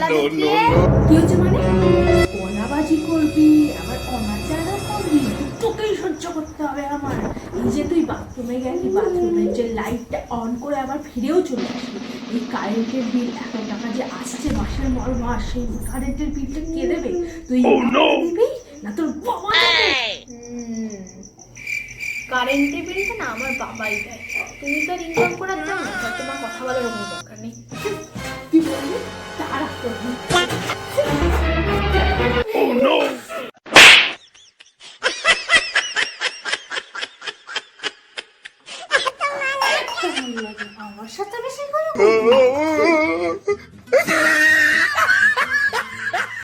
কি হচ্ছে মানে কলাবাজি করবি আবার অনাচারও করবি, তোকেই সহ্য করতে হবে আমার। এই যে তুই বাথরুমে গেলি, বাথরুমের যে লাইটটা অন করে আবার ফিরেও চলে আসবি, এই কারেন্টের বিল এত টাকা যে আসছে মাসের পর মাস, সেই কারেন্টের বিলটা কে দেবে? তুই দিবি না তোর বাবা দেবে? কারেন্টের বিলটা না আমার বাবাই দেয়, তুমি তো আর ইনকাম করার দাও না, তাই তোমার কথা বলার কোনো দরকার নেই। তুই বলবি তারা করবি। আমার সাথে বেশি করে